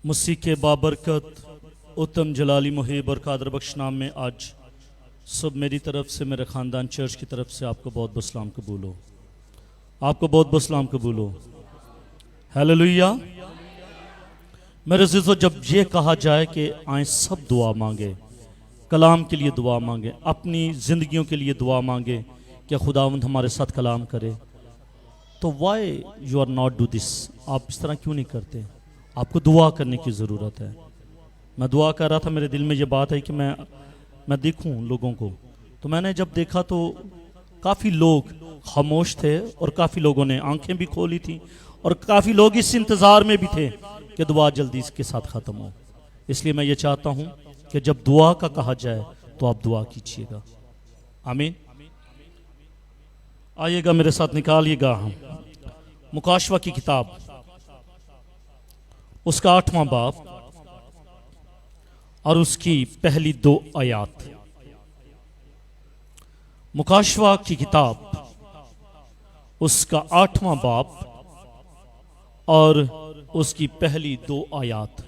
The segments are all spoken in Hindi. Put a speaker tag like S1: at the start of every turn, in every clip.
S1: मसीह के बाबरकत उत्तम जलाली मुहिब और कादर बख्श नाम में आज सब मेरी तरफ से, मेरे ख़ानदान चर्च की तरफ से आपको बहुत बहुत सलाम कबूल हो। आपको बहुत बहुत सलाम कबूल हो। हालेलुया। मेरे अज़ीज़ों, जब ये कहा जाए कि आए सब दुआ मांगे, कलाम के लिए दुआ मांगे, अपनी ज़िंदगियों के लिए दुआ मांगे कि खुदावंद हमारे साथ कलाम करे, तो why you are not do this? आप इस तरह क्यों नहीं करते? आपको दुआ करने की ज़रूरत है। मैं दुआ कर रहा था, मेरे दिल में ये बात है कि मैं देखूं लोगों को। तो मैंने जब देखा तो काफ़ी लोग खामोश थे और काफ़ी लोगों ने आंखें भी खोली थी और काफ़ी लोग इस इंतज़ार में भी थे कि दुआ जल्दी इसके साथ ख़त्म हो। इसलिए मैं ये चाहता हूँ कि जब दुआ का कहा जाए तो आप दुआ कीजिएगा। आमीन। आइएगा मेरे साथ, निकालिएगा हम मुकाशवा की किताब, उसका 8वां बाब और उसकी पहली 2 आयात। मुकाशवा की किताब, उसका 8वां बाब और उसकी पहली 2 आयात।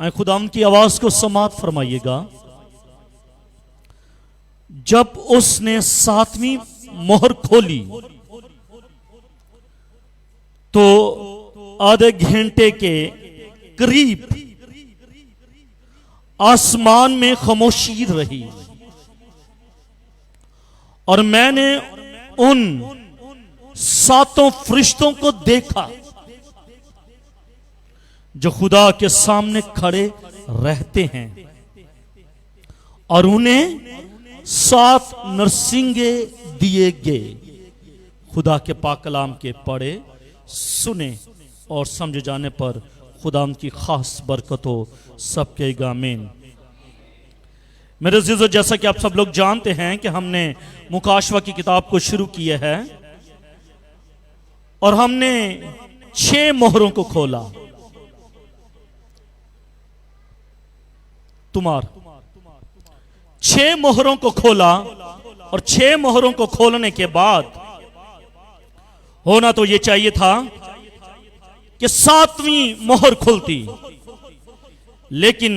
S1: आए खुदाम की आवाज को समात फरमाइएगा। जब उसने 7वीं मोहर खोली तो आधे घंटे के करीब आसमान में खामोशी रही और मैंने उन 7 फरिश्तों को देखा जो खुदा के सामने खड़े रहते हैं और उन्हें 7 नरसिंगे दिए गए। खुदा के पाक कलाम के पढ़े, सुने और समझ जाने पर खुदा की खास बरकत हो। सब कहेगा आमीन। मेरे अज़ीज़ों, जैसा कि आप सब लोग जानते हैं कि हमने मुकाशवा की किताब को शुरू किया है और हमने 6 मोहरों को खोला। तुम्हार 6 मोहरों को खोला और 6 मोहरों को खोलने के बाद होना तो यह चाहिए था कि 7वीं मोहर खुलती, लेकिन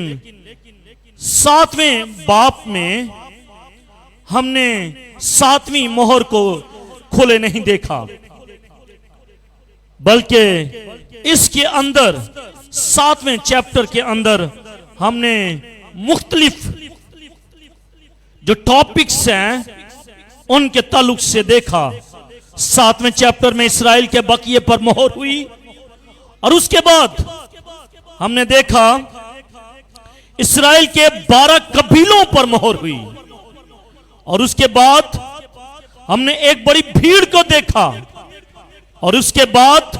S1: 7वें बाब में हमने 7वीं मोहर को खुले नहीं देखा, बल्कि इसके अंदर 7वें चैप्टर के अंदर हमने मुख्तलिफ जो टॉपिक्स हैं उनके ताल्लुक से देखा। 7वें चैप्टर में इस्राएल के बकिए पर मोहर हुई और उसके बाद हमने देखा इस्राएल के 12 कबीलों पर मोहर हुई और उसके बाद हमने एक बड़ी भीड़ को देखा और उसके बाद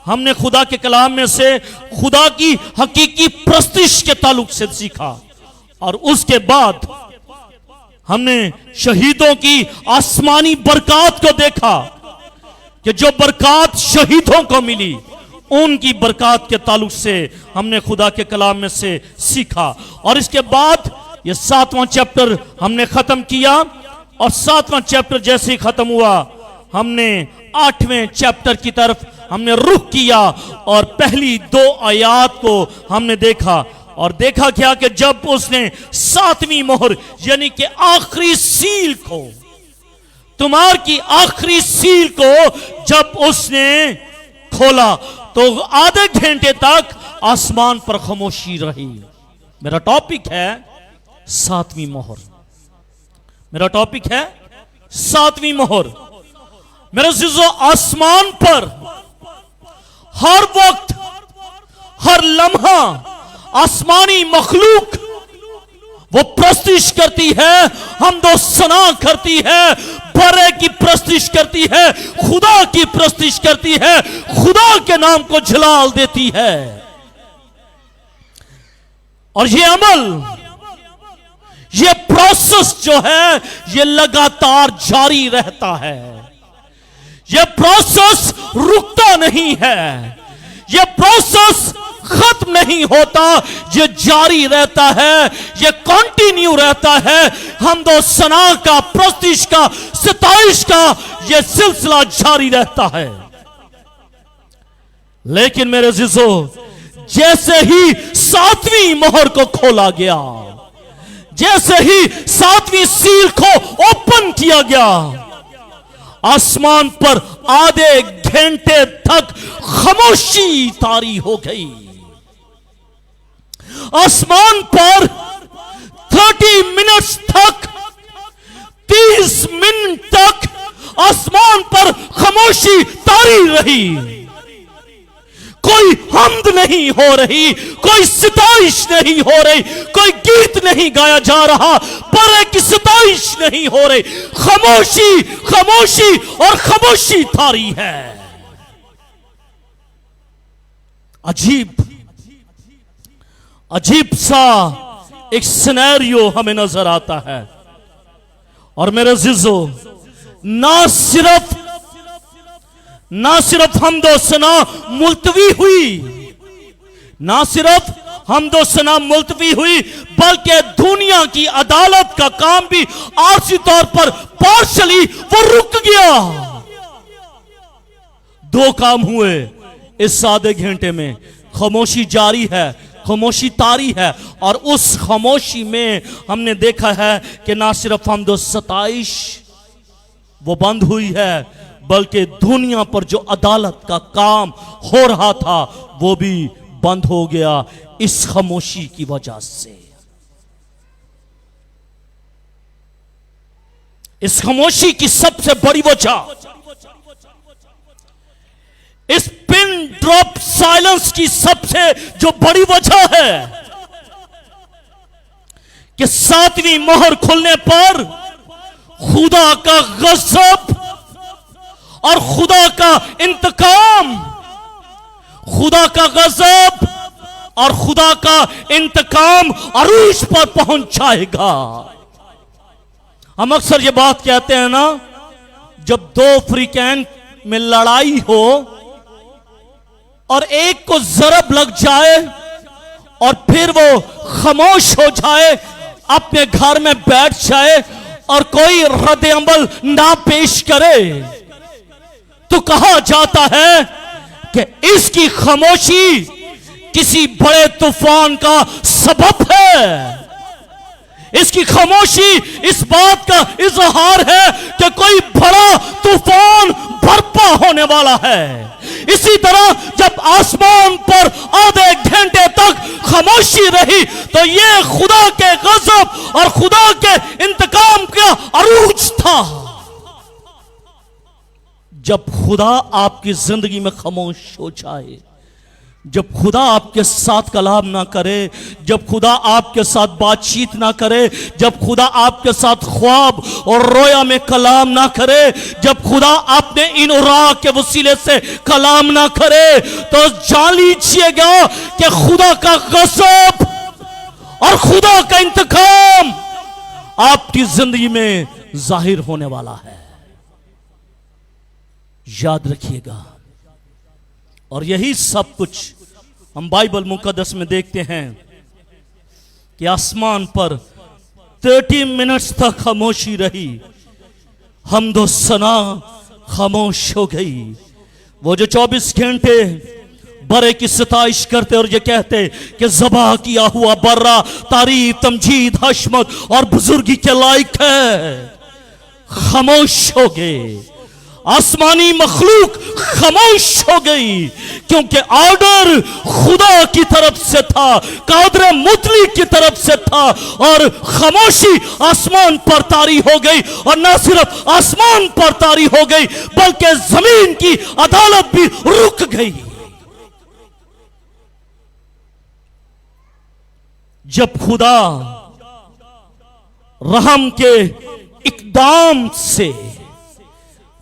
S1: हमने खुदा के कलाम में से खुदा की हकीकी प्रस्तिश के ताल्लुक से सीखा और उसके बाद हमने शहीदों की आसमानी बरकत को देखा कि जो बरकत शहीदों को मिली उनकी बरकत के ताल्लुक से हमने खुदा के कलाम में से सीखा। और इसके बाद ये 7वां चैप्टर हमने खत्म किया और 7वां चैप्टर जैसे ही खत्म हुआ हमने 8वें चैप्टर की तरफ हमने रुख किया और पहली 2 आयात को हमने देखा और देखा क्या कि जब उसने 7वीं मोहर यानी कि आखिरी सील को, तुम्हार की आखिरी सील को जब उसने खोला तो आधे घंटे तक आसमान पर खामोशी रही। मेरा टॉपिक है 7वीं मोहर। मेरा टॉपिक है 7वीं मोहर। मेरे अज़ीज़ों, आसमान पर हर वक्त, हर लम्हा आसमानी मखलूक वो प्रस्तिश करती है, हमदो सना करती है, बरे की प्रस्तिश करती है, खुदा की प्रस्तिश करती है, खुदा के नाम को जलाल देती है। और ये अमल, ये प्रोसेस जो है ये लगातार जारी रहता है। ये प्रोसेस रुकता नहीं है, ये प्रोसेस खत्म नहीं होता, ये जारी रहता है, ये कंटिन्यू रहता है। हमदो सना का, प्रस्तिश का, सताइश का ये सिलसिला जारी रहता है। लेकिन मेरे अज़ीज़ों, जैसे ही सातवीं मोहर को खोला गया, जैसे ही सातवीं सील को ओपन किया गया, आसमान पर आधे घंटे तक खामोशी तारी हो गई। आसमान पर 30 मिनट्स तक, 30 मिनट तक आसमान पर खामोशी तारी रही। कोई हम्द नहीं हो रही, कोई सिताइश नहीं हो रही, कोई गीत नहीं गाया जा रहा, पर की सिताइश नहीं हो रही। खामोशी, खामोशी और खामोशी तारी है। अजीब अजीब सा एक सिनेरियो हमें नजर आता है। और मेरे अजीजो, ना सिर्फ हमदो सना मुल्तवी हुई, ना सिर्फ हमदो सना मुल्तवी हुई, बल्कि दुनिया की अदालत का काम भी आरसी तौर पर पार्शली वो रुक गया। दो काम हुए इस आधे घंटे में। खामोशी जारी है, खामोशी तारी है, और उस खामोशी में हमने देखा है कि ना सिर्फ हमदो सताइश वो बंद हुई है, बल्कि दुनिया पर जो अदालत का काम हो रहा था वो भी बंद हो गया इस खामोशी की वजह से। इस खामोशी की सबसे बड़ी वजह, इस पिन ड्रॉप साइलेंस की सबसे जो बड़ी वजह है कि सातवीं मोहर खुलने पर खुदा का गज़ब और खुदा का इंतकाम, खुदा का गज़ब और खुदा का इंतकाम अरूज पर पहुंच जाएगा। हम अक्सर ये बात कहते हैं ना, जब दो फ्रीकैन में लड़ाई हो और एक को जरब लग जाए और फिर वो खामोश हो जाए, अपने घर में बैठ जाए और कोई रद्द अमल ना पेश करे, तो कहा जाता है कि इसकी खामोशी किसी बड़े तूफान का सबब है। इसकी खामोशी इस बात का इजहार है कि कोई बड़ा तूफान बर्पा होने वाला है। इसी तरह जब आसमान पर आधे घंटे तक खामोशी रही, तो यह खुदा के गज़ब और खुदा के इंतकाम का अरूज था। जब खुदा आपकी जिंदगी में खामोश हो जाए, जब खुदा आपके साथ कलाम ना करे, जब खुदा आपके साथ बातचीत ना करे, जब खुदा आपके साथ ख्वाब और रोया में कलाम ना करे, जब खुदा आपने इन राह के वसीले से कलाम ना करे, तो जान लीजिएगा कि खुदा का गज़ब और खुदा का इंतकाम आपकी जिंदगी में जाहिर होने वाला है। याद रखिएगा। और यही सब कुछ हम बाइबल मुकद्दस में देखते हैं कि आसमान पर 30 मिनट्स तक खामोशी रही, हमदो सना खामोश हो गई। वो जो 24 घंटे बरे की सताइश करते और ये कहते कि ज़बा किया हुआ बर्रा तारीफ तमजीद हशमत और बुजुर्गी के लायक है, खामोश हो गए। आसमानी मखलूक खामोश हो गई, क्योंकि ऑर्डर खुदा की तरफ से था, कादर मुतली की तरफ से था, और खामोशी आसमान पर तारी हो गई। और न सिर्फ आसमान पर तारी हो गई, बल्कि जमीन की अदालत भी रुक गई। जब खुदा रहम के इकदाम से,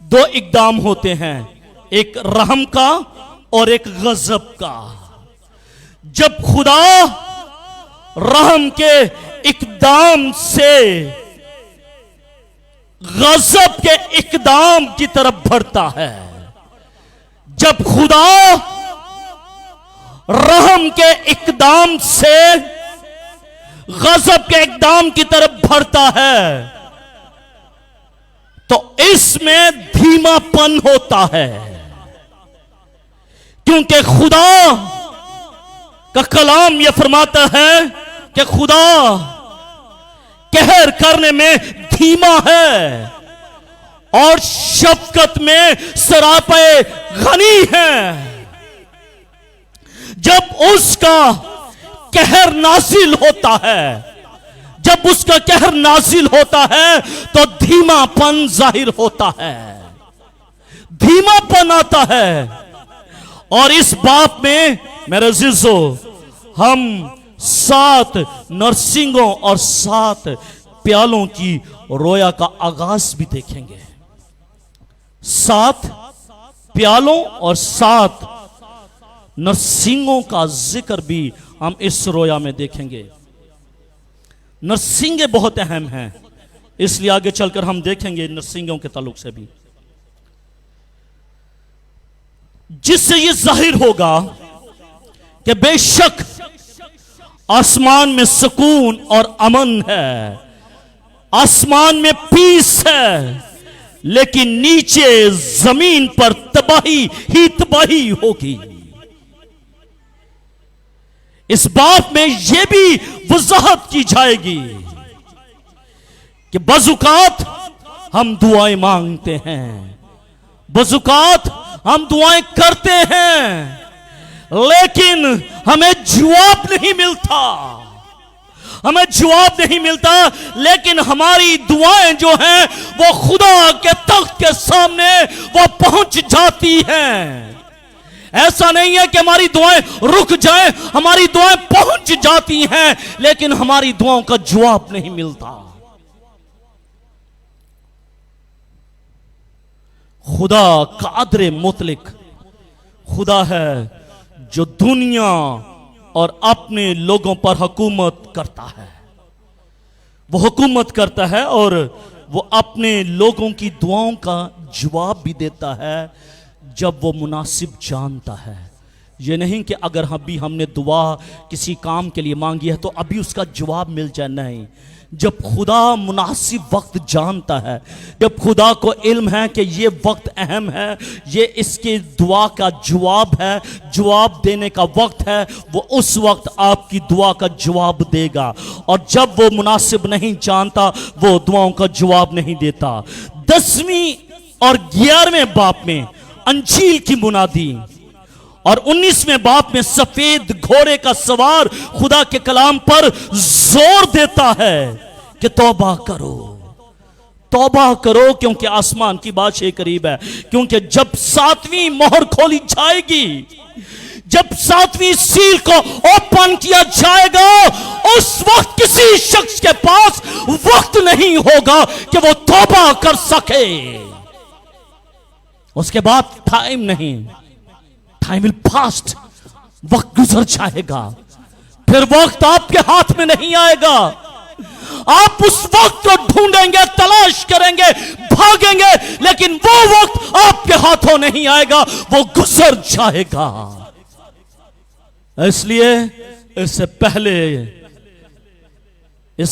S1: दो इकदाम होते हैं, एक रहम का और एक गजब का। जब खुदा रहम के इकदाम से गजब के इकदाम की तरफ बढ़ता है, जब खुदा रहम के इकदाम से गजब के इकदाम की तरफ बढ़ता है, तो इसमें धीमापन होता है, क्योंकि खुदा का कलाम यह फरमाता है कि खुदा कहर करने में धीमा है और शफकत में सरापे गनी है। जब उसका कहर नाजिल होता है, जब उसका कहर नाजिल होता है तो धीमापन जाहिर होता है, धीमापन आता है। और इस बाप में मेरे अजीजो हम 7 नरसिंगों और 7 प्यालों की रोया का आगाज भी देखेंगे। 7 प्यालों और 7 नरसिंगों का जिक्र भी हम इस रोया में देखेंगे। नरसिंगे बहुत अहम हैं, इसलिए आगे चलकर हम देखेंगे नरसिंगों के ताल्लुक से भी, जिससे यह जाहिर होगा कि बेशक आसमान में सुकून और अमन है, आसमान में पीस है, लेकिन नीचे जमीन पर तबाही ही तबाही होगी। इस बात में यह भी वजाहत की जाएगी कि बजुकात हम दुआएं मांगते हैं, बजुकात हम दुआएं करते हैं, लेकिन हमें जवाब नहीं मिलता, हमें जवाब नहीं मिलता। लेकिन हमारी दुआएं जो हैं वो खुदा के तख्त के सामने वो पहुंच जाती हैं। ऐसा नहीं है कि हमारी दुआएं रुक जाएं, हमारी दुआएं पहुंच जाती हैं, लेकिन हमारी दुआओं का जवाब नहीं मिलता। खुदा कादरे मुतलिक खुदा है जो दुनिया और अपने लोगों पर हुकूमत करता है। वो हुकूमत करता है और वो अपने लोगों की दुआओं का जवाब भी देता है जब वो मुनासिब जानता है। ये नहीं कि अगर अभी हमने दुआ किसी काम के लिए मांगी है तो अभी उसका जवाब मिल जाए, नहीं। जब खुदा मुनासिब वक्त जानता है, जब खुदा को इल्म है कि ये वक्त अहम है, ये इसके दुआ का जवाब है, जवाब देने का वक्त है, वो उस वक्त आपकी दुआ का जवाब देगा। और जब वो मुनासिब नहीं जानता वो दुआओं का जवाब नहीं देता। 10वीं और 11वें बाप में अंजील की मुनादी और 19वें बाप में सफेद घोड़े का सवार खुदा के कलाम पर जोर देता है कि तौबा करो, तौबा करो, क्योंकि आसमान की बादशाही करीब है। क्योंकि जब 7वीं मोहर खोली जाएगी, जब 7वीं सील को ओपन किया जाएगा, उस वक्त किसी शख्स के पास वक्त नहीं होगा कि वो तौबा कर सके। उसके बाद टाइम नहीं, टाइम विल पास्ट, वक्त गुजर जाएगा, फिर वक्त आपके हाथ में नहीं आएगा। आप उस वक्त को ढूंढेंगे, तलाश करेंगे, भागेंगे, लेकिन वो वक्त आपके हाथों नहीं आएगा, वो गुजर जाएगा। इसलिए इससे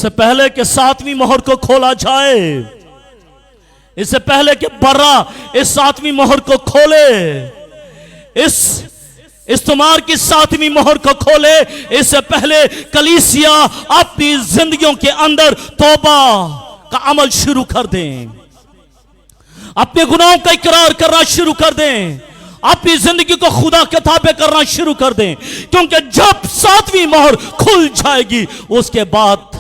S1: पहले कि 7वीं मोहर को खोला जाए, इससे पहले कि बर्रा इस 7वीं मोहर को खोले, इस इस्तमार की 7वीं मोहर को खोले, इससे पहले कलीसिया अपनी जिंदगियों के अंदर तौबा का अमल शुरू कर दें, अपने गुनाहों का इकरार करना शुरू कर दें, अपनी जिंदगी को खुदा के ताबे करना शुरू कर दें। क्योंकि जब 7वीं मोहर खुल जाएगी उसके बाद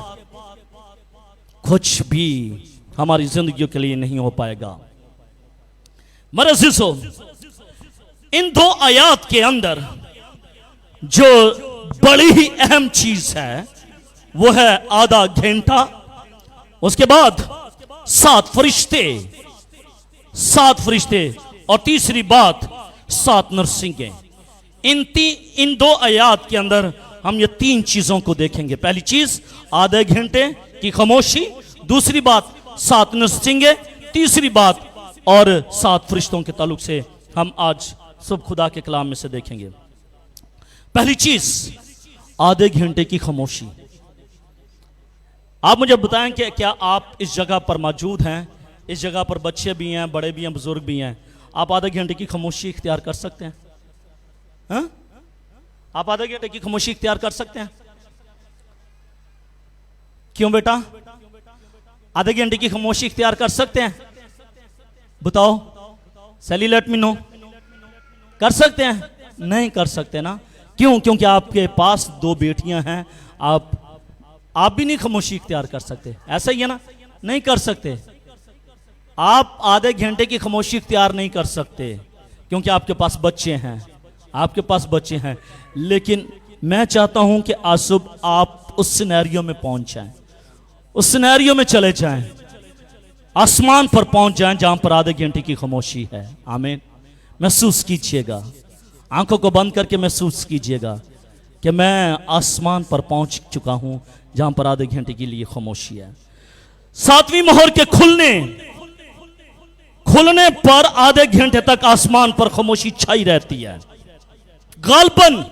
S1: कुछ भी हमारी जिंदगियों के लिए नहीं हो पाएगा। मेरे अज़ीज़ों, इन 2 आयात के अंदर जो बड़ी ही अहम चीज है वो है आधा घंटा, उसके बाद 7 फरिश्ते और तीसरी बात 7 नरसिंगे। इन 2 आयात के अंदर हम ये 3 चीजों को देखेंगे। पहली चीज आधे घंटे की खामोशी, दूसरी बात 7 नरसिंगे, तीसरी बात और 7 फरिश्तों के ताल्लुक से हम आज सब खुदा के कलाम में से देखेंगे। पहली चीज आधे घंटे की खामोशी। आप मुझे बताएं कि क्या आप इस जगह पर मौजूद हैं? इस जगह पर बच्चे भी हैं, बड़े भी हैं, बुजुर्ग भी हैं। आप आधे घंटे की खामोशी इख्तियार कर सकते हैं? हाँ? आप आधे घंटे की खामोशी इख्तियार कर सकते हैं? क्यों बेटा? आधे घंटे की खामोशी इख्तियार कर सकते हैं? बताओ, सैली लेट मी नो। कर सकते हैं? नहीं कर सकते ना। क्यों? क्योंकि आपके पास 2 बेटियां हैं, आप भी नहीं खामोशी इख्तियार कर सकते। ऐसा ही है ना? नहीं कर सकते। आप आधे घंटे की खामोशी इख्तियार नहीं कर सकते क्योंकि आपके पास बच्चे हैं, आपके पास बच्चे हैं। लेकिन मैं चाहता हूं कि आज सुबह आप उस सिनेरियो में पहुंच जाएं, उस सिनेरियो में चले जाएं, आसमान पर पहुंच जाएं जहां पर आधे घंटे की खामोशी है। आमीन। महसूस कीजिएगा, आंखों को बंद करके महसूस कीजिएगा कि मैं आसमान पर पहुंच चुका हूं जहां पर आधे घंटे के लिए खामोशी है। 7वीं मोहर के खुलने पर आधे घंटे तक आसमान पर खामोशी छाई रहती है। गालबन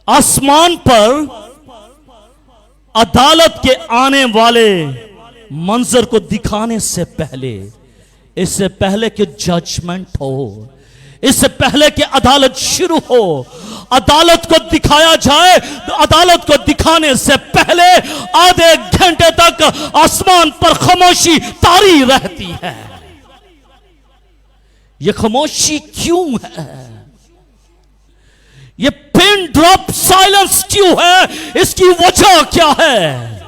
S1: आसमान पर अदालत के आने वाले मंजर को दिखाने से पहले, इससे पहले कि जजमेंट हो, इससे पहले कि अदालत शुरू हो, अदालत को दिखाया जाए, अदालत को दिखाने से पहले आधे घंटे तक आसमान पर खामोशी तारी रहती है। यह खामोशी क्यों है? यह पिन ड्रॉप साइलेंस क्यों है? इसकी वजह क्या है?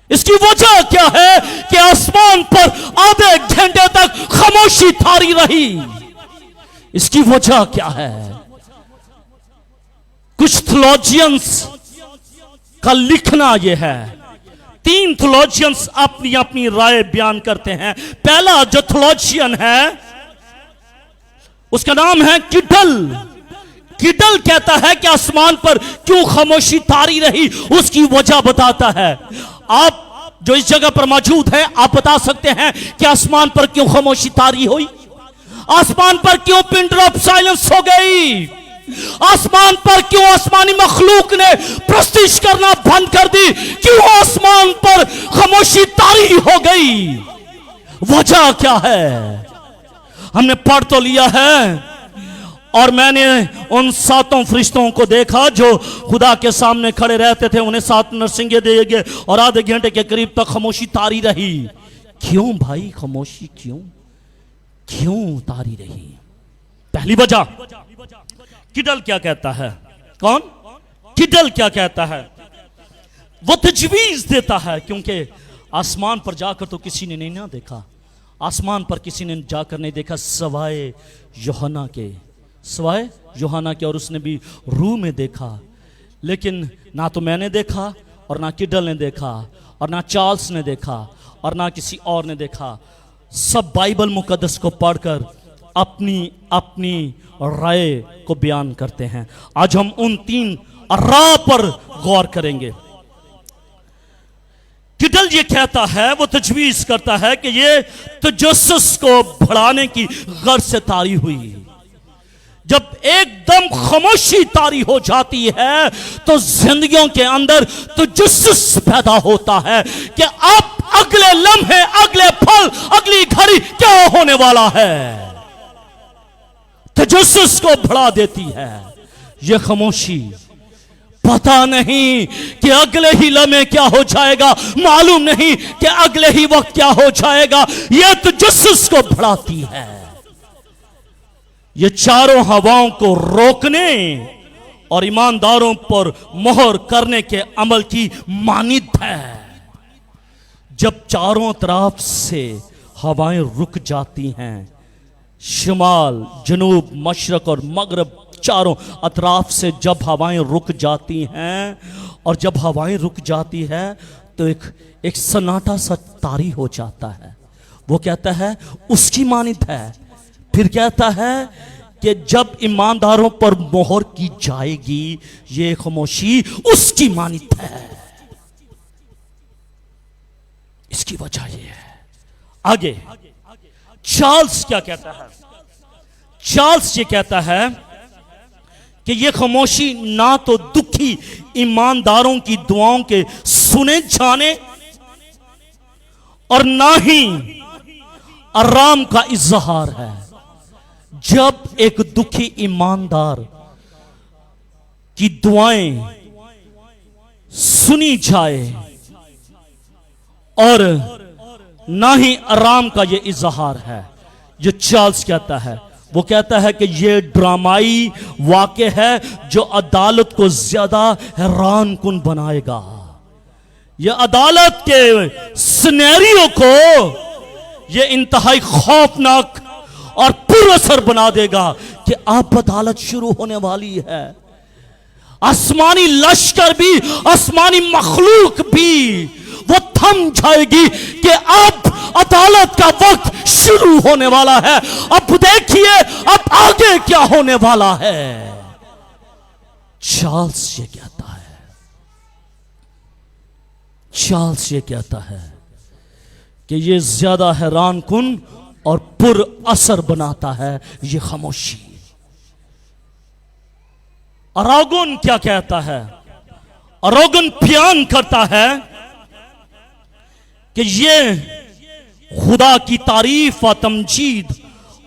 S1: इसकी वजह क्या है कि आसमान पर आधे घंटे तक खामोशी तारी रही? इसकी वजह क्या है? कुछ थियोलॉजियंस का लिखना यह है, 3 थियोलॉजियंस अपनी अपनी राय बयान करते हैं। पहला जो थियोलॉजियन है उसका नाम है किडल। किडल कहता है कि आसमान पर क्यों खामोशी तारी रही, उसकी वजह बताता है। आप जो इस जगह पर मौजूद है, आप बता सकते हैं कि आसमान पर क्यों खामोशी तारी हुई? आसमान पर क्यों पिन ड्रॉप साइलेंस हो गई? आसमान पर क्यों आसमानी मखलूक ने प्रस्तिश करना बंद कर दी? क्यों आसमान पर खामोशी तारी हो गई? वजह क्या है? हमने पढ़ तो लिया है, और मैंने उन 7 फरिश्तों को देखा जो खुदा के सामने खड़े रहते थे, उन्हें 7 नरसिंगे दिए गए और आधे घंटे के करीब तक खामोशी तारी रही। क्यों भाई खामोशी क्यों तारी रही? पहली वजह किडल क्या कहता है? कौन? किडल क्या कहता है? वो तजवीज देता है, क्योंकि आसमान पर जाकर तो किसी ने नहीं ना देखा, आसमान पर किसी ने जाकर नहीं देखा सवाए यूहन्ना के, और उसने भी रूह में देखा। लेकिन ना तो मैंने देखा, और ना किडल ने देखा, और ना चार्ल्स ने देखा, और ना किसी और ने देखा। सब बाइबल मुकद्दस को पढ़कर अपनी अपनी राय को बयान करते हैं। आज हम उन 3 राह पर गौर करेंगे। किडल ये कहता है, वो तजवीज करता है कि ये तजस्सुस को बढ़ाने की गर्ज से तारी हुई। जब एकदम खामोशी तारी हो जाती है तो जिंदगियों के अंदर तजस्सुस पैदा होता है कि अब अगले लम्हे, अगले पल, अगली घड़ी क्या होने वाला है। तजस्सुस को बढ़ा देती है यह खामोशी। पता नहीं कि अगले ही लम्हे क्या हो जाएगा, मालूम नहीं कि अगले ही वक्त क्या हो जाएगा, यह तजस्सुस को बढ़ाती है। ये चारों हवाओं को रोकने और ईमानदारों पर मोहर करने के अमल की मानिद है। जब चारों तरफ से हवाएं रुक जाती हैं, शिमाल, जनूब, मशरक और मगरब, चारों अतराफ से जब हवाएं रुक जाती हैं, और जब हवाएं रुक जाती है तो एक सन्नाटा सा तारी हो जाता है। वो कहता है उसकी मानिद है। फिर कहता है कि जब ईमानदारों पर मोहर की जाएगी ये खामोशी उसकी मानिद है। इसकी वजह ये है। आगे चार्ल्स क्या कहता है? चार्ल्स ये कहता है कि ये खामोशी ना तो दुखी ईमानदारों की दुआओं के सुने जाने और ना ही आराम का इजहार है। जब एक दुखी ईमानदार की दुआएं सुनी जाए और ना ही आराम का ये इजहार है, जो चार्ल्स कहता है, वो कहता है कि ये ड्रामाई वाक़या है जो अदालत को ज्यादा हैरान कुन बनाएगा। ये अदालत के सिनेरियो को ये इंतहाई खौफनाक और पुरअसर बना देगा कि अब अदालत शुरू होने वाली है। आसमानी लश्कर भी, आसमानी मखलूक भी वो थम जाएगी कि अब अदालत का वक्त शुरू होने वाला है। अब देखिए अब आगे क्या होने वाला है। चार्ल्स ये कहता है, चार्ल्स ये कहता है कि ये ज्यादा हैरान कुन और पुर असर बनाता है ये खामोशी। अरागोन क्या कहता है? अरागोन बयान करता है कि ये खुदा की तारीफ व तमजीद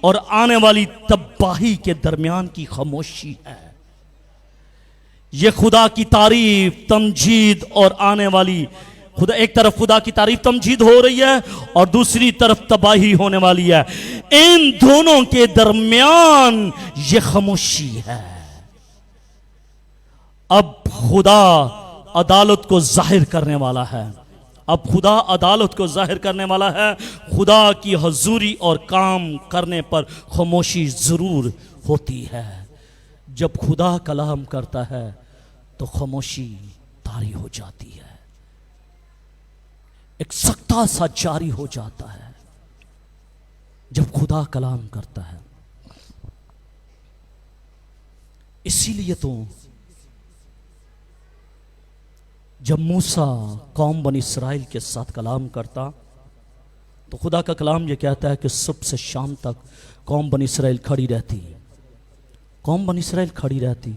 S1: और आने वाली तबाही के दरमियान की खामोशी है। ये खुदा की तारीफ, तमजीद और आने वाली, खुदा एक तरफ खुदा की तारीफ तमजीद हो रही है और दूसरी तरफ तबाही होने वाली है। इन दोनों के दरमियान ये खामोशी है। अब खुदा अदालत को जाहिर करने वाला है। अब खुदा अदालत को जाहिर करने वाला है। खुदा की हजूरी और काम करने पर खामोशी जरूर होती है। जब खुदा कलाम करता है तो खामोशी तारी हो जाती है, एक सख्ता सा जारी हो जाता है जब खुदा कलाम करता है। इसीलिए तो जब मूसा कौम बनी इसराइल के साथ कलाम करता तो खुदा का कलाम यह कहता है कि सुबह से शाम तक कौम बनी इसराइल खड़ी रहती, कौम बनी इसराइल खड़ी रहती,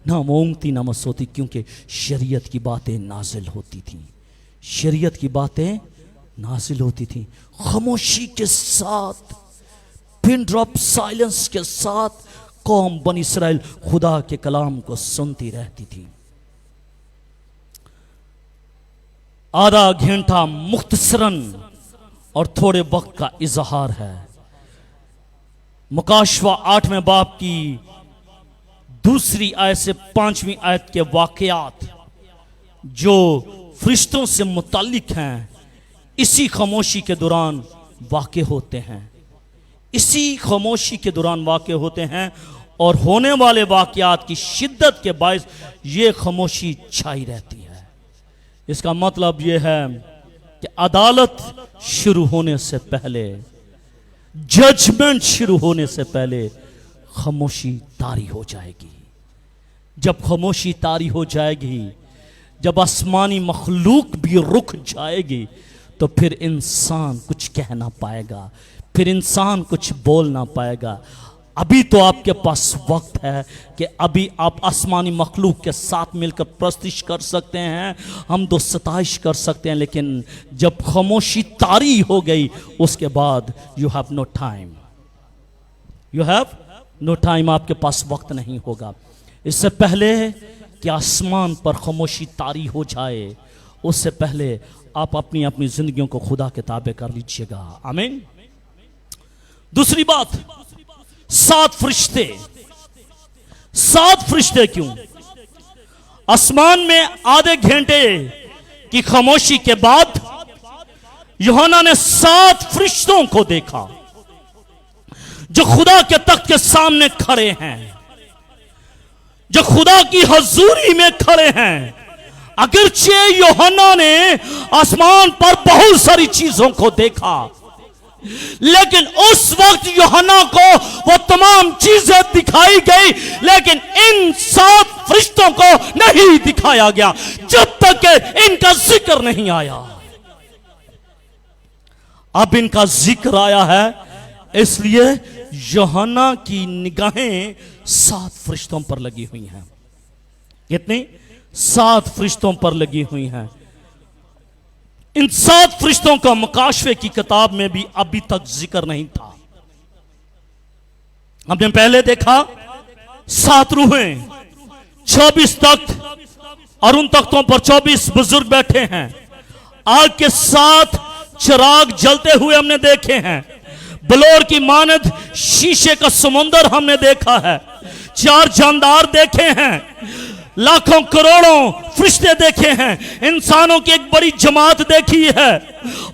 S1: ना मोंगती ना मसोती, क्योंकि शरीयत की बातें नाजिल होती थी, शरीयत की बातें नाजिल होती थी। खामोशी के साथ, पिन ड्रॉप साइलेंस के साथ कौम बनी इसराइल खुदा के कलाम को सुनती रहती थी। आधा घंटा मुख्तसरन और थोड़े वक्त का इजहार है। मुकाशवा 8वें बाब की 2 आयत से 5वीं आयत के वाकयात जो फरिश्तों से मुताल्लिक हैं, इसी खामोशी के दौरान वाक़े होते हैं, इसी खामोशी के दौरान वाक़े होते हैं। और होने वाले वाकयात की शिद्दत के बायस ये खामोशी छाई रहती है। इसका मतलब यह है कि अदालत शुरू होने से पहले, जजमेंट शुरू होने से पहले खामोशी तारी हो जाएगी। जब खामोशी तारी हो जाएगी, जब आसमानी मखलूक भी रुक जाएगी, तो फिर इंसान कुछ कह ना पाएगा, फिर इंसान कुछ बोल ना पाएगा। अभी तो आपके पास वक्त है कि अभी आप आसमानी मखलूक के साथ मिलकर प्रस्तिश कर सकते हैं, हम दो सताइश कर सकते हैं, लेकिन जब खामोशी तारी हो गई उसके बाद you have no time, you have no time, आपके पास वक्त नहीं होगा। इससे पहले कि आसमान पर खामोशी तारी हो जाए, उससे पहले आप अपनी अपनी जिंदगियों को खुदा के ताबे कर लीजिएगा। आमीन। दूसरी बात, 7 फरिश्ते। 7 फरिश्ते क्यों? आसमान में आधे घंटे की खामोशी के बाद यूहन्ना ने 7 फरिश्तों को देखा जो खुदा के तख्त के सामने खड़े हैं, जो खुदा की हजूरी में खड़े हैं। अगरचे यूहन्ना ने आसमान पर बहुत सारी चीजों को देखा, लेकिन उस वक्त यूहन्ना को वो तमाम चीजें दिखाई गई, लेकिन इन 7 फरिश्तों को नहीं दिखाया गया जब तक कि इनका जिक्र नहीं आया। अब इनका जिक्र आया है, इसलिए यूहन्ना की निगाहें 7 फरिश्तों पर लगी हुई हैं। कितनी? 7 फरिश्तों पर लगी हुई हैं। इन 7 फरिश्तों का मुकाशवे की किताब में भी अभी तक जिक्र नहीं था। हमने पहले देखा 7 रूहें, 24 तख्त और उन तख्तों पर 24 बुजुर्ग बैठे हैं। आग के 7 चिराग जलते हुए हमने देखे हैं। बलौर की मानद शीशे का समुंदर हमने देखा है। 4 जानदार देखे हैं, लाखों करोड़ों फरिश्ते देखे हैं, इंसानों की एक बड़ी जमात देखी है,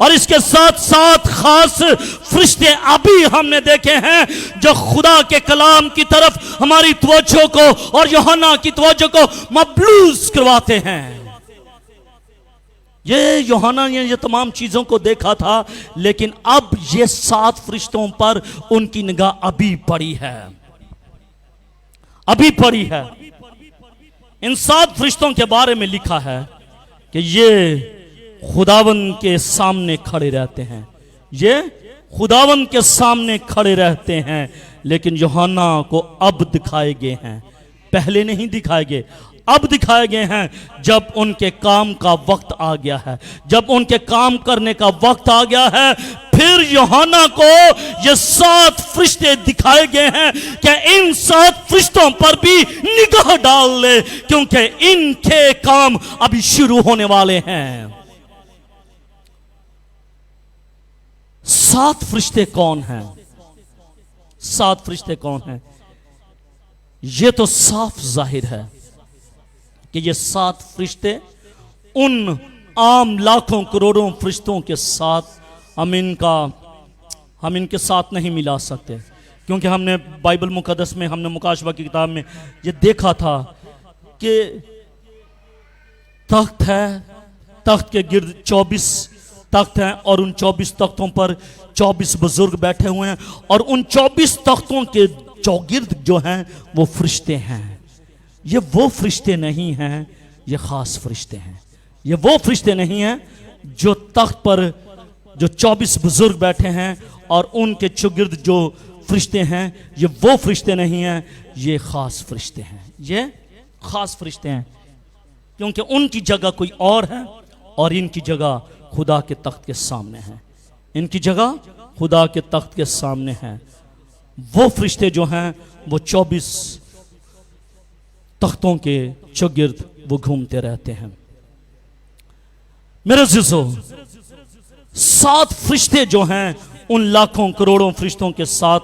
S1: और इसके साथ साथ खास फरिश्ते अभी हमने देखे हैं जो खुदा के कलाम की तरफ हमारी तवज्जो को और यूहन्ना की तवज्जो को मबलूज करवाते हैं। ये यूहन्ना ने ये तमाम चीजों को देखा था, लेकिन अब ये 7 फरिश्तों पर उनकी निगाह अभी पड़ी है, अभी पड़ी है। इन 7 फरिश्तों के बारे में लिखा है कि ये खुदावन के सामने खड़े रहते हैं, ये खुदावन के सामने खड़े रहते हैं, लेकिन यूहन्ना को अब दिखाए गए हैं, पहले नहीं दिखाए गए, अब दिखाए गए हैं जब उनके काम का वक्त आ गया है, जब उनके काम करने का वक्त आ गया है। फिर यूहन्ना को ये 7 फरिश्ते दिखाए गए हैं कि इन 7 फरिश्तों पर भी निगाह डाल ले, क्योंकि इनके काम अभी शुरू होने वाले हैं। 7 फरिश्ते कौन हैं? 7 फरिश्ते कौन हैं? ये तो साफ जाहिर है कि ये 7 फरिश्ते उन आम लाखों करोड़ों फरिश्तों के साथ हम इनके साथ नहीं मिला सकते, क्योंकि हमने बाइबल मुकद्दस में, हमने मुकाशबा की किताब में ये देखा था कि तख्त है, तख्त के गिर्द 24 तख्त हैं, और उन 24 तख्तों पर 24 बुजुर्ग बैठे हुए हैं, और उन 24 तख्तों के चौगिर्द जो हैं वो फरिश्ते हैं। ये वो फरिश्ते नहीं हैं, ये खास फरिश्ते हैं। ये वो फरिश्ते नहीं हैं जो तख्त पर जो 24 बुजुर्ग बैठे हैं और उनके चौगिर्द जो फरिश्ते हैं, ये वो फरिश्ते नहीं हैं, ये खास फरिश्ते हैं। ये खास फरिश्ते हैं क्योंकि उनकी जगह कोई और है और इनकी जगह खुदा के तख्त के सामने है। इनकी जगह खुदा के तख्त के सामने है। वो फरिश्ते जो हैं वो 24 तख्तों के चौगिर्द वो घूमते रहते हैं। मेरे अज़ीज़ों, 7 फरिश्ते जो हैं उन लाखों करोड़ों फरिश्तों के साथ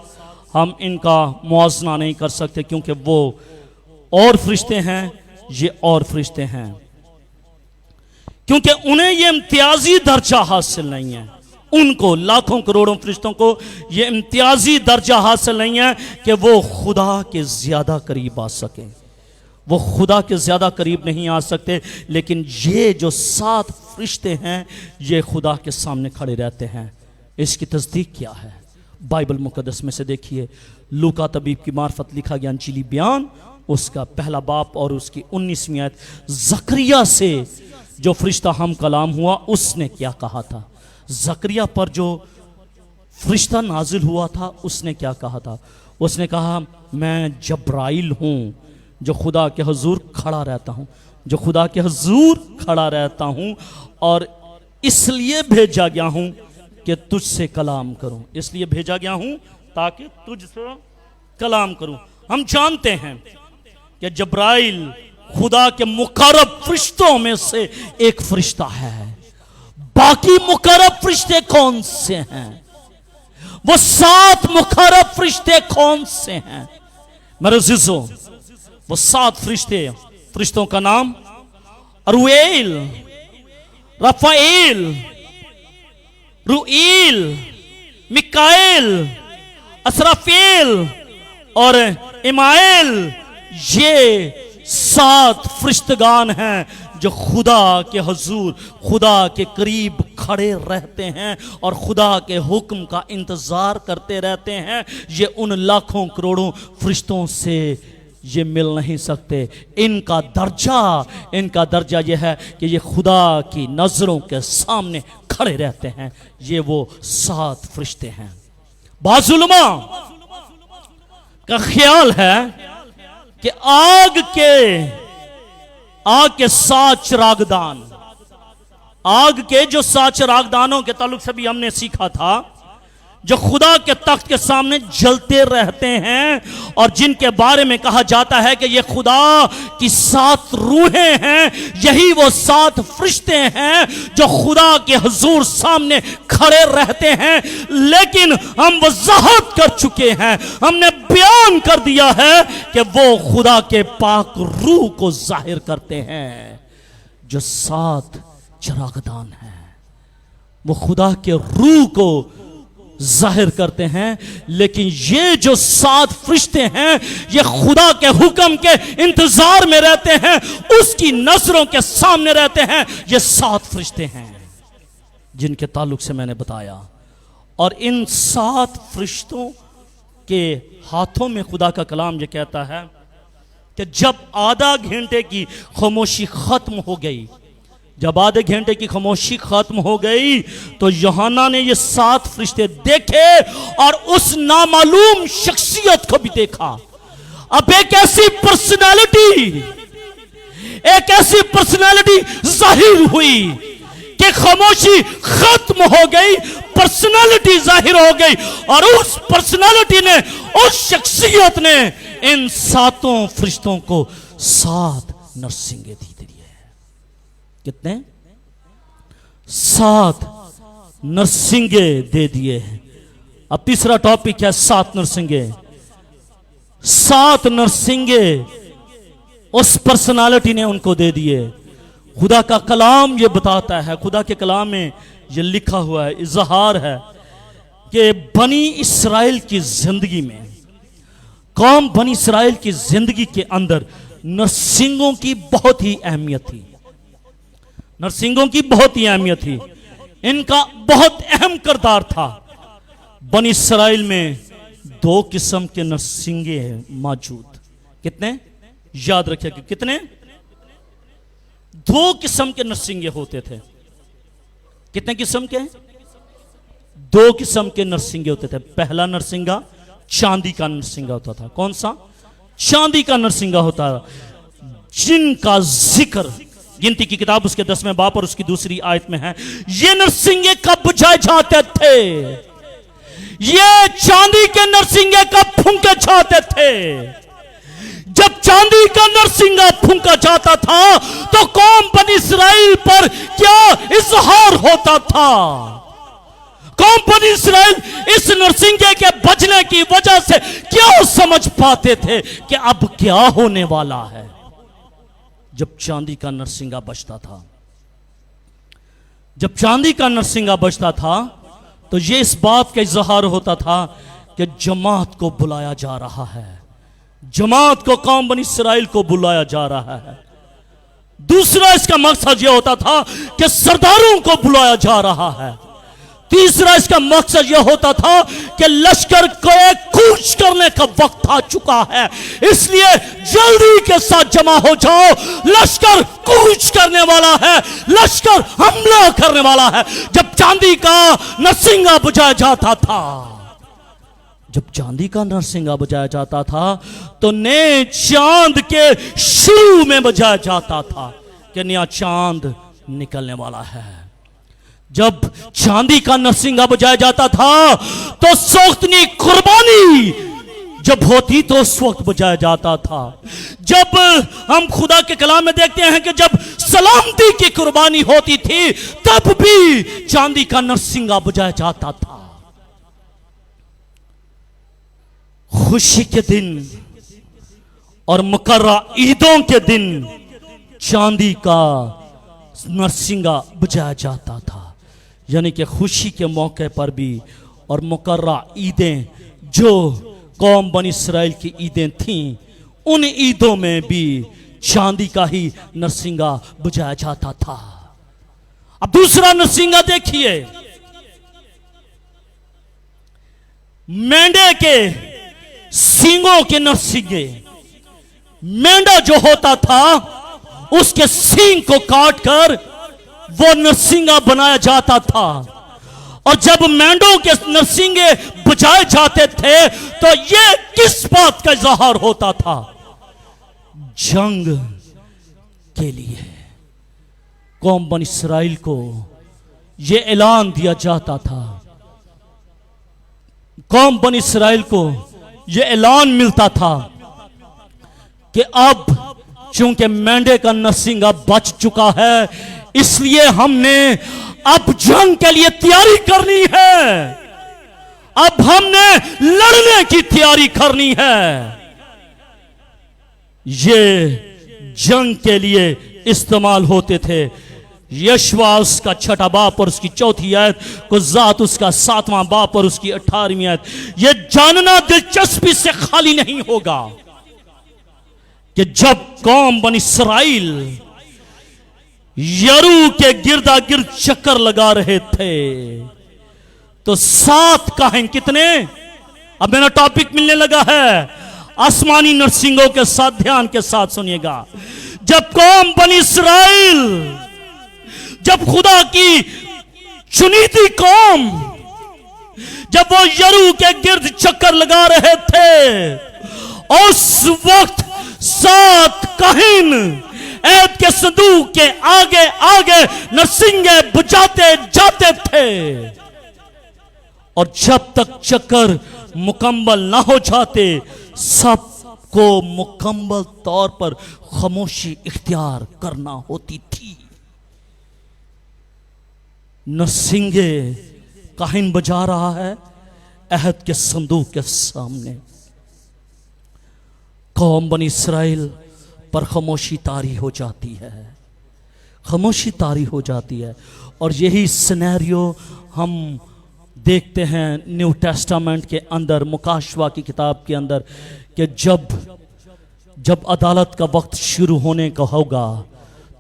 S1: हम इनका मुआवजा नहीं कर सकते, क्योंकि वो और फरिश्ते हैं, ये और फरिश्ते हैं, क्योंकि उन्हें ये इम्तियाजी दर्जा हासिल नहीं है। उनको, लाखों करोड़ों फरिश्तों को ये इम्तियाजी दर्जा हासिल नहीं है कि वो खुदा के ज्यादा करीब आ सके। वो खुदा के ज्यादा करीब नहीं आ सकते, लेकिन ये जो 7 फरिश्ते हैं ये खुदा के सामने खड़े रहते हैं। इसकी तस्दीक क्या है? बाइबल मुकद्दस में से देखिए, लूका तबीब की मार्फत लिखा गया अंजीली बयान, उसका पहला बाप और उसकी 19वीं आयत। जकरिया से जो फरिश्ता हम कलाम हुआ उसने क्या कहा था? जकरिया पर जो फरिश्ता नाजिल हुआ था उसने क्या कहा था? उसने कहा, मैं जब्राइल हूं जो खुदा के हुजूर खड़ा रहता हूं, जो खुदा के हुजूर खड़ा रहता हूं, और इसलिए भेजा गया हूं कि तुझसे कलाम करूं। इसलिए भेजा गया हूं ताकि तुझसे कलाम करूं। हम जानते हैं कि जब्राइल खुदा के मुकर्रब फरिश्तों में से एक फरिश्ता है। बाकी मुकर्रब फरिश्ते कौन से हैं? वो 7 मुकर्रब फरिश्ते कौन से हैं? मेरे अज़ीज़ों, वो 7 फरिश्तों का नाम अरुएल, रफ़ाएल, रुईल, मिकाएल, असराफेल और इमाएल, ये 7 फरिश्तगान हैं जो खुदा के हुजूर, खुदा के करीब खड़े रहते हैं और खुदा के हुक्म का इंतजार करते रहते हैं। ये उन लाखों करोड़ों फरिश्तों से ये मिल नहीं सकते। इनका दर्जा यह है कि ये खुदा की नजरों के सामने खड़े रहते हैं। ये वो 7 फरिश्ते हैं। बाजुलमा का ख्याल है कि आग के 7 चिरागदान, आग के जो 7 चिरागदानों के ताल्लुक से भी हमने सीखा था, जो खुदा के तख्त के सामने जलते रहते हैं और जिनके बारे में कहा जाता है कि ये खुदा की 7 रूहें हैं, यही वो 7 फरिश्ते हैं जो खुदा के हुजूर सामने खड़े रहते हैं। लेकिन हम वजाहत कर चुके हैं, हमने बयान कर दिया है कि वो खुदा के पाक रूह को जाहिर करते हैं। जो 7 चरागदान हैं वो खुदा के रूह को जाहिर करते हैं। लेकिन ये जो 7 फरिश्ते हैं ये खुदा के हुक्म के इंतजार में रहते हैं, उसकी नजरों के सामने रहते हैं। ये 7 फरिश्ते हैं जिनके ताल्लुक से मैंने बताया। और इन 7 फरिश्तों के हाथों में खुदा का कलाम ये कहता है कि जब आधा घंटे की खामोशी खत्म हो गई, जब आधे घंटे की खामोशी खत्म हो गई तो यूहन्ना ने ये 7 फरिश्ते देखे और उस नामालूम शख्सियत को भी देखा। अब एक ऐसी पर्सनालिटी जाहिर हुई कि खामोशी खत्म हो गई, पर्सनालिटी जाहिर हो गई। और उस पर्सनालिटी ने, उस शख्सियत ने इन 7 फरिश्तों को 7 नरसिंगे दी। कितने? 7 नरसिंगे दे दिए हैं। अब तीसरा टॉपिक है 7 नरसिंगे। 7 नरसिंगे उस पर्सनालिटी ने उनको दे दिए। खुदा का कलाम ये बताता है, खुदा के कलाम में ये लिखा हुआ है, इजहार है कि बनी इस्राएल की जिंदगी में, कौम बनी इस्राएल की जिंदगी के अंदर नरसिंगों की बहुत ही अहमियत थी। नरसिंगों की बहुत ही अहमियत थी, इनका बहुत अहम किरदार था। बनी इस्राएल में 2 किस्म के नरसिंगे हैं मौजूद। कितने? याद रखिएगा, कितने? 2 किस्म के नरसिंगे होते थे। कितने किस्म के? 2 किस्म के नरसिंगे होते थे। पहला नरसिंगा चांदी का नरसिंगा होता था। कौन सा? चांदी का नरसिंगा होता था, जिनका जिक्र गिनती की किताब उसके 10वें बाब और उसकी दूसरी आयत में है। ये नरसिंगे कब बुझाए जाते थे? ये चांदी के नरसिंगे कब फूंके जाते थे? जब चांदी का नरसिंगा फूंका जाता था तो कौम बनी इस्राएल पर क्या इजहार होता था? कौम बनी इस्राएल इस नरसिंगे के बजने की वजह से क्या समझ पाते थे कि अब क्या होने वाला है? जब चांदी का नरसिंगा बजता था, जब चांदी का नरसिंगा बजता था तो यह इस बात का इजहार होता था कि जमात को बुलाया जा रहा है, जमात को, कौम बनी इस्राएल को बुलाया जा रहा है। दूसरा इसका मकसद यह होता था कि सरदारों को बुलाया जा रहा है। तीसरा इसका मकसद यह होता था कि लश्कर को एक कूच करने का वक्त आ चुका है, इसलिए जल्दी के साथ जमा हो जाओ, लश्कर कूच करने वाला है, लश्कर हमला करने वाला है। जब चांदी का नरसिंगा बुझाया जाता था, जब चांदी का नरसिंगा बजाया जाता था तो नए चांद के शुरू में बजाया जाता था कि नया चांद निकलने वाला है। जब चांदी का नरसिंगा बजाया जाता था तो सोख्तनी कुर्बानी जब होती तो उस वक्त बजाया जाता था। जब हम खुदा के कलाम में देखते हैं कि जब सलामती की कुर्बानी होती थी तब भी चांदी का नरसिंगा बजाया जाता था। खुशी के दिन और मुकर्रा ईदों के दिन चांदी का नरसिंगा बजाया जाता था, यानी कि खुशी के मौके पर भी और मुकर्रा ईदें जो कौम बनी इस्राएल की ईदें थीं, उन ईदों में भी चांदी का ही नरसिंगा बजाया जाता था। अब दूसरा नरसिंगा देखिए, मेंढे के सींगों के नरसिंगे। मेंढा जो होता था उसके सींग को काटकर वो नरसिंगा बनाया जाता था, और जब मेंढों के नरसिंगे बजाए जाते थे तो ये किस बात का इजहार होता था? जंग के लिए कौम बनी इस्राएल को यह ऐलान दिया जाता था कौम बनी इसराइल को यह ऐलान मिलता था कि अब चूंकि मेंढे का नरसिंग अब बच चुका है, इसलिए हमने अब जंग के लिए तैयारी करनी है, अब हमने लड़ने की तैयारी करनी है। ये जंग के लिए इस्तेमाल होते थे। यशवा उसका 6वां बाप और उसकी 4थी आयत, कुज़ात उसका 7वां बाप और उसकी 18वीं आयत। यह जानना दिलचस्पी से खाली नहीं होगा कि जब कौम बनी इसराइल यरू के गिरदा गिर्द चक्कर लगा रहे थे तो 7 काहिन, कितने? अब मेरा टॉपिक मिलने लगा है आसमानी नरसिंगों के साथ, ध्यान के साथ सुनिएगा। जब कौम बनी इसराइल, जब खुदा की चुनीती कौम, जब वो यरू के गिर्द चक्कर लगा रहे थे, उस वक्त 7 काहिन ऐद के संदूक के आगे आगे नरसिंगे बजाते जाते थे, और जब तक चक्कर मुकम्मल ना हो जाते सबको मुकम्मल तौर पर खामोशी इख्तियार करना होती थी। नरसिंगे काहिन बजा रहा है अहद के संदूक के सामने, कौम बनी इसराइल पर खामोशी तारी हो जाती है, खामोशी तारी हो जाती है। और यही सिनेरियो हम देखते हैं न्यू टेस्टामेंट के अंदर, मुकाशवा की किताब के अंदर, कि जब अदालत का वक्त शुरू होने का होगा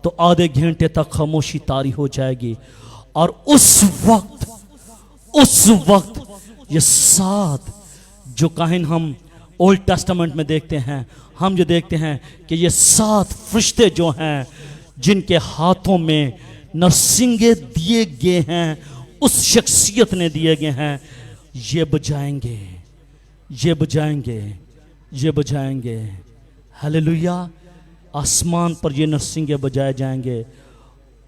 S1: तो आधे घंटे तक खामोशी तारी हो जाएगी, और उस वक्त ये 7 जो काहिन हम ओल्ड टेस्टामेंट में देखते हैं, हम जो देखते हैं कि ये 7 फरिश्ते जो हैं जिनके हाथों में नरसिंगे दिए गए हैं, उस शख्सियत ने दिए गए हैं, ये बजाएंगे, ये बजाएंगे, ये बजाएंगे। हालेलुया। आसमान पर ये नरसिंगे बजाए जाएंगे,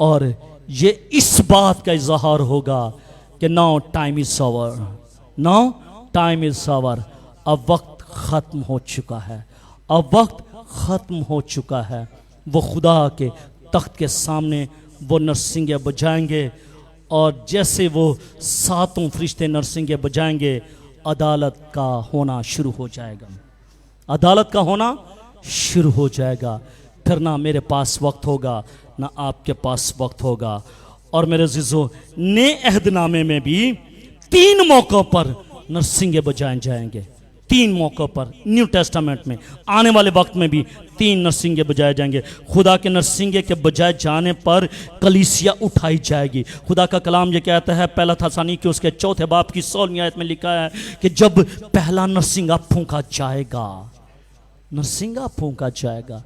S1: और ये इस बात का इजहार होगा कि now time is over, now time is over. अब वक्त खत्म हो चुका है, अब वक्त खत्म हो चुका है। वो खुदा के तख्त के सामने वो नरसिंगे बजाएंगे, और जैसे वो 7 फरिश्ते नरसिंगे बजाएंगे, अदालत का होना शुरू हो जाएगा, अदालत का होना शुरू हो जाएगा। फिर ना मेरे पास वक्त होगा ना आपके पास वक्त होगा। और मेरे अज़ीज़ों, नए अहदनामे में भी 3 मौक़ों पर नरसिंगे बजाए जाएंगे, 3 मौक़ों पर। न्यू टेस्टामेंट में आने वाले वक्त में भी 3 नरसिंगे बजाए जाएंगे। खुदा के नरसिंगे के बजाए जाने पर कलीसिया उठाई जाएगी। खुदा का कलाम ये कहता है, पहला थस्सलोनिकी के उसके 4 बाब की 16वीं आयत में लिखा है कि जब पहला नरसिंगा फूंका जाएगा, नरसिंगा फूंका जाएगा,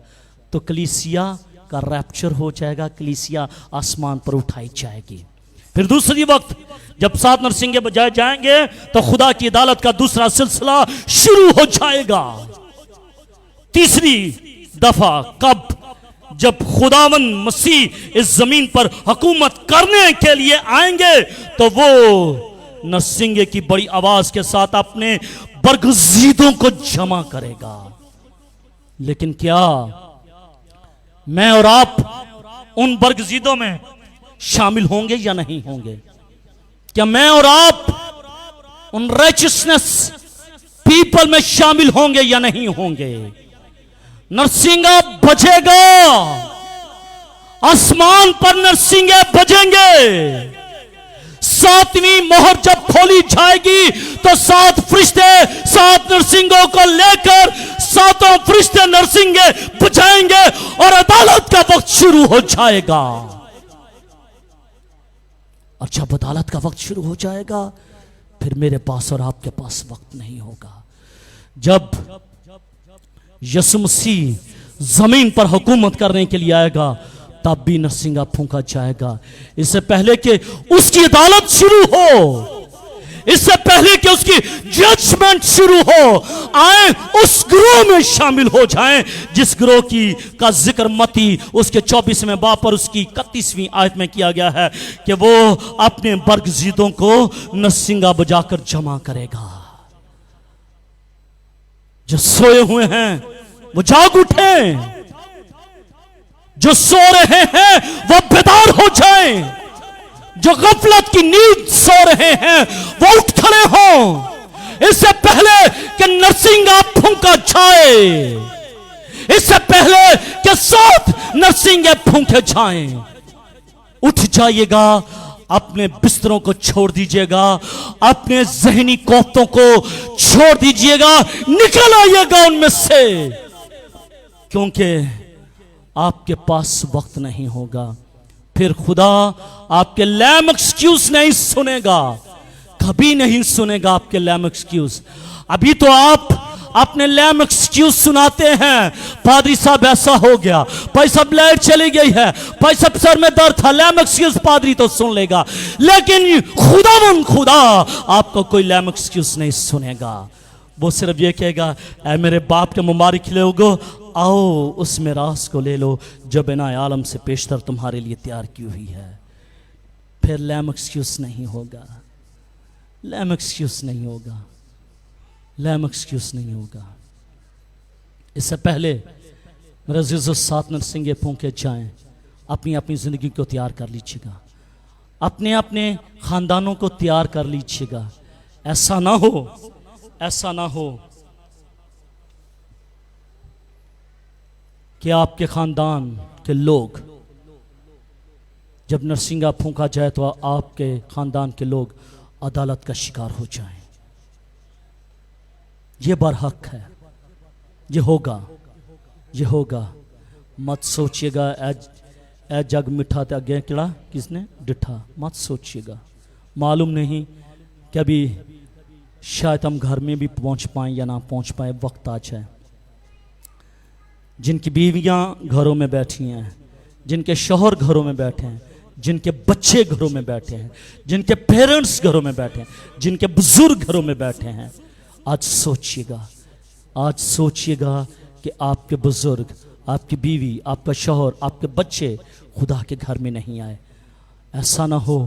S1: तो कलीसिया का रैप्चर हो जाएगा, कलीसिया आसमान पर उठाई जाएगी। फिर दूसरी वक्त जब 7 नरसिंगे बजाए जाएंगे तो खुदा की अदालत का दूसरा सिलसिला शुरू हो जाएगा। तीसरी दफा कब? जब खुदावन मसीह इस जमीन पर हुकूमत करने के लिए आएंगे तो वो नरसिंगे की बड़ी आवाज के साथ अपने बरगजीदों को जमा करेगा। लेकिन क्या मैं और आप उन बरगजीदों में शामिल होंगे या नहीं होंगे? क्या मैं और आप उन राइचियसनेस पीपल में शामिल होंगे या नहीं होंगे? नरसिंगा बजेगा, आसमान पर नरसिंगे बजेंगे। 7वीं मोहर जब खोली जाएगी तो 7 फरिश्ते 7 नरसिंगों को लेकर 7 फरिश्ते नरसिंगे बजाएंगे और अदालत का वक्त शुरू हो जाएगा। और जब अदालत का वक्त शुरू हो जाएगा फिर मेरे पास और आपके पास वक्त नहीं होगा। जब यीशु मसीह जमीन पर हुकूमत करने के लिए आएगा तब भी नरसिंगा फूंका जाएगा। इससे पहले कि उसकी अदालत शुरू हो, इससे पहले कि उसकी जजमेंट शुरू हो, आए उस गिरोह में शामिल हो जाएं जिस गिरोह की का जिक्र मत्ती उसके 24वें बाब पर उसकी 31वीं आयत में किया गया है, कि वो अपने बरगजीदों को नरसिंगा बजाकर जमा करेगा। जो सोए हुए हैं वो जाग उठे, जो सो रहे हैं वो बेदार हो जाएं, जो गफलत की नींद सो रहे हैं वो उठ खड़े हों। इससे पहले कि नरसिंगा फूंका जाए, इससे पहले कि 7 नरसिंगे फूंके जाएं, उठ जाइएगा, अपने बिस्तरों को छोड़ दीजिएगा, अपने जहनी कोफ्तों को छोड़ दीजिएगा, निकल आइएगा उनमें से, क्योंकि आपके पास वक्त नहीं होगा। फिर खुदा आपके लैम एक्सक्यूज नहीं सुनेगा, कभी नहीं सुनेगा आपके लैम एक्सक्यूज। अभी तो आप अपने लैम एक्सक्यूज सुनाते हैं, पादरी साहब ऐसा हो गया, भाई साहब लाइट चली गई है, भाई साहब सर में दर्द था, लैम एक्सक्यूज पादरी तो सुन लेगा, लेकिन खुदा आपको कोई लैम एक्सक्यूज नहीं सुनेगा। वो सिर्फ ये कहेगा, ऐ मेरे बाप के मुबारक लोगो, आओ उस मिरास को ले लो जो बिना आलम से पेशतर तुम्हारे लिए तैयार की हुई है। फिर लैम एक्सक्यूज नहीं होगा, लैम एक्सक्यूज नहीं होगा, लैम एक्सक्यूज नहीं होगा। इससे पहले मेरे अज़ीज़ों 7 नरसिंगे फूंके जाएं, अपनी अपनी ज़िंदगी को तैयार कर लीजिएगा, अपने अपने ख़ानदानों को तैयार कर लीजिएगा। ऐसा ना हो कि आपके ख़ानदान के लोग, जब नरसिंगा फूंका जाए तो आपके ख़ानदान के लोग अदालत का शिकार हो जाएं। ये बरहक है, ये होगा। मत सोचिएगा ए जग मिठा ते अगे किड़ा किसने डिठा, मत सोचिएगा। मालूम नहीं कि अभी शायद हम घर में भी पहुंच पाएं या ना पहुंच पाए, वक्त आ जाए। जिनकी बीवियां घरों में बैठी हैं, जिनके शौहर घरों में बैठे हैं, जिनके बच्चे घरों में बैठे हैं, जिनके पेरेंट्स घरों में बैठे हैं, जिनके बुजुर्ग घरों में बैठे हैं, आज सोचिएगा कि आपके बुजुर्ग, आपकी बीवी, आपका शौहर, आपके बच्चे खुदा के घर में नहीं आए। ऐसा ना हो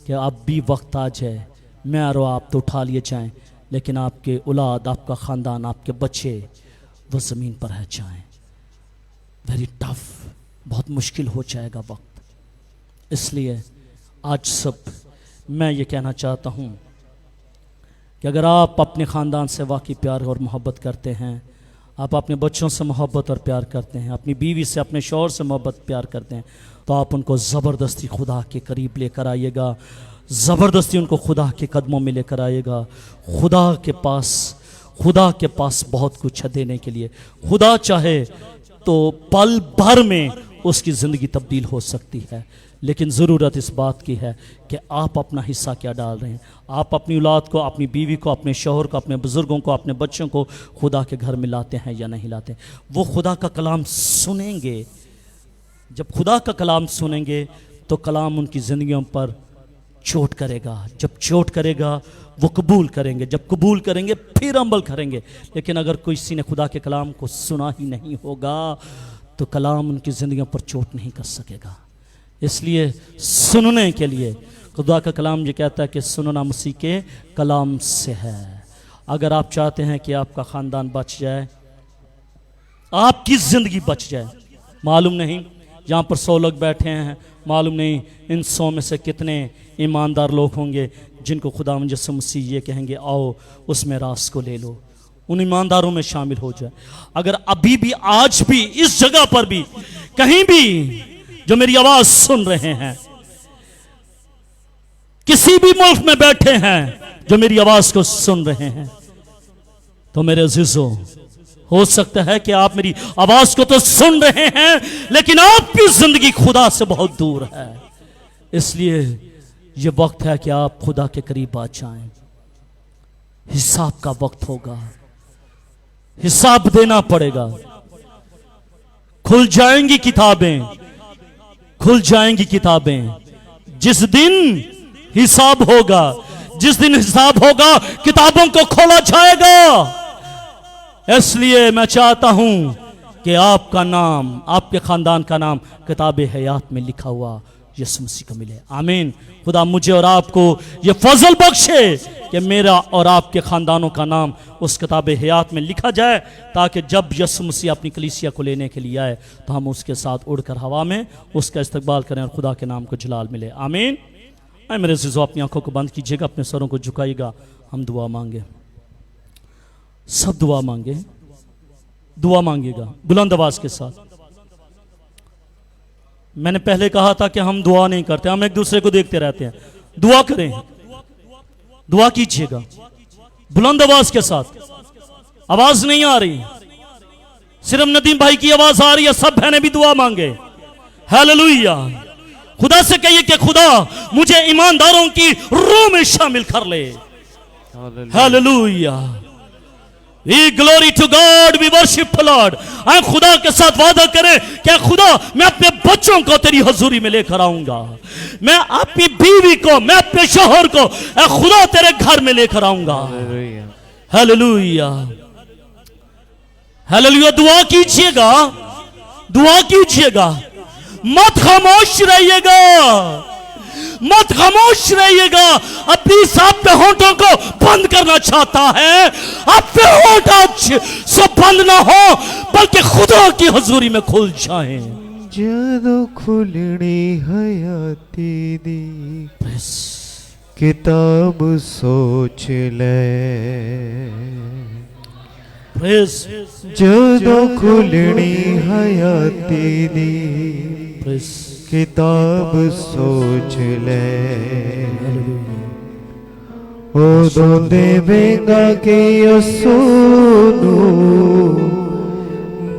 S1: कि अब भी वक्त आ जाए, मैं और आप तो उठा लिए जाएं, लेकिन आपके औलाद, आपका ख़ानदान, आपके बच्चे वो ज़मीन पर रह जाएं। वेरी टफ, बहुत मुश्किल हो जाएगा वक्त। इसलिए आज सब मैं ये कहना चाहता हूँ कि अगर आप अपने ख़ानदान से वाकई प्यार और मोहब्बत करते हैं, आप अपने बच्चों से मोहब्बत और प्यार करते हैं, अपनी बीवी से, अपने शौहर से मोहब्बत प्यार करते हैं, तो आप उनको ज़बरदस्ती खुदा के करीब लेकर आइएगा, ज़बरदस्ती उनको खुदा के कदमों में लेकर आइएगा। खुदा के पास बहुत कुछ है देने के लिए। खुदा चाहे तो पल भर में उसकी ज़िंदगी तब्दील हो सकती है, लेकिन ज़रूरत इस बात की है कि आप अपना हिस्सा क्या डाल रहे हैं। आप अपनी औलाद को, अपनी बीवी को, अपने शौहर को, अपने बुज़ुर्गों को, अपने बच्चों को खुदा के घर में लाते हैं या नहीं लाते। वो खुदा का कलाम सुनेंगे, जब खुदा का कलाम सुनेंगे तो कलाम उनकी ज़िंदगियों पर चोट करेगा, जब चोट करेगा वो कबूल करेंगे, जब कबूल करेंगे फिर अमल करेंगे। लेकिन अगर किसी ने खुदा के कलाम को सुना ही नहीं होगा तो कलाम उनकी ज़िंदगियों पर चोट नहीं कर सकेगा। इसलिए सुनने के लिए खुदा का कलाम ये कहता है कि सुनना मसीह के कलाम से है। अगर आप चाहते हैं कि आपका ख़ानदान बच जाए, आपकी ज़िंदगी बच जाए, मालूम नहीं यहाँ पर 100 लोग बैठे हैं, मालूम नहीं इन 100 में से कितने ईमानदार लोग होंगे जिनको खुदा यीशु मसीह ये कहेंगे आओ उस मिरास को ले लो, उन ईमानदारों में शामिल हो जाए। अगर अभी भी, आज भी, इस जगह पर भी, कहीं भी जो मेरी आवाज सुन रहे हैं, किसी भी मुल्क में बैठे हैं जो मेरी आवाज को सुन रहे हैं, तो मेरे अजीजों, हो सकता है कि आप मेरी आवाज को तो सुन रहे हैं लेकिन आपकी जिंदगी खुदा से बहुत दूर है। इसलिए ये वक्त है कि आप खुदा के करीब आ जाएं। हिसाब का वक्त होगा, हिसाब देना पड़ेगा। खुल जाएंगी किताबें जिस दिन हिसाब होगा, किताबों को खोला जाएगा। इसलिए मैं चाहता हूं कि आपका नाम, आपके खानदान का नाम किताब हयात में लिखा हुआ यीशु मसीह को मिले। आमीन। खुदा मुझे और आपको ये फजल बख्शे कि मेरा और आपके खानदानों का नाम उस किताब हयात में लिखा जाए, ताकि जब यीशु मसीह अपनी कलीसिया को लेने के लिए आए तो हम उसके साथ उड़कर हवा में उसका इस्तकबाल करें और खुदा के नाम को जलाल मिले। आमीन। आए मेरे अज़ीज़ों, अपनी आंखों को बंद कीजिएगा, अपने सरों को झुकाइएगा, हम दुआ मांगे। सब दुआ मांगे, दुआ मांगेगा बुलंद आवाज के साथ। मैंने पहले कहा था कि हम दुआ नहीं करते, हम एक दूसरे को देखते रहते हैं। दुआ करें, दुआ कीजिएगा बुलंद आवाज के साथ। आवाज नहीं आ रही, सिर्फ नदीम भाई की आवाज आ रही है। सब बहनें भी दुआ मांगे। हालेलुया। खुदा से कहिए कि खुदा मुझे ईमानदारों की रूह में शामिल कर ले। Hallelujah. We glory to God, we worship the Lord। आए खुदा के साथ वादा करें कि खुदा मैं अपने बच्चों को तेरी हजूरी में लेकर आऊंगा, मैं अपनी बीवी को, मैं अपने शोहर को खुदा तेरे घर में लेकर आऊंगा। Hallelujah, hallelujah. दुआ कीजिएगा, दुआ कीजिएगा, मत खामोश रहिएगा, मत खामोश रहिएगा। अपनी सांप पे होंठों को बंद करना चाहता है, अपने होंठ आज सब बंद ना हो बल्कि खुदा की हजूरी में खुल जाएं।
S2: जदों खुलनी हयाती दी किताब सोच ले, जदों खुलनी हयाती दी किताब सोच ले, उदों देवेगा कि यीशु नू,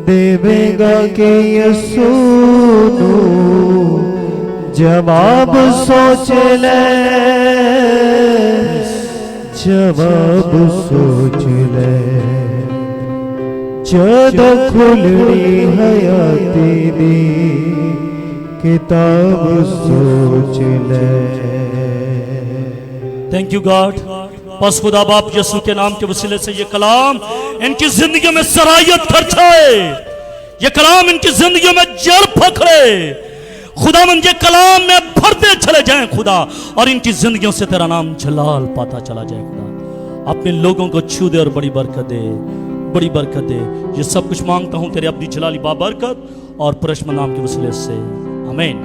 S2: देवेगा कि यीशु नू जवाब सोच ले, जवाब सोच ले। जदों खुलनी हयाती दी किताब सोच ले।
S1: Thank you God. बस खुदा बाप यीशु के नाम के वसीले से ये कलाम इनकी जिंदगी में सरायत कर जाए, ये कलाम इनकी जिंदगी में जड़ पकड़े। खुदा मन ये कलाम में भरते चले जाएं खुदा, और इनकी जिंदगियों से तेरा नाम जलाल पाता चला जाए खुदा। अपने लोगों को छू दे और बड़ी बरकत दे, बड़ी बरकत दे। ये सब कुछ मांगता हूं तेरे अपनी जलाली बाबरकत और परशुराम नाम के वसीले से, आमीन।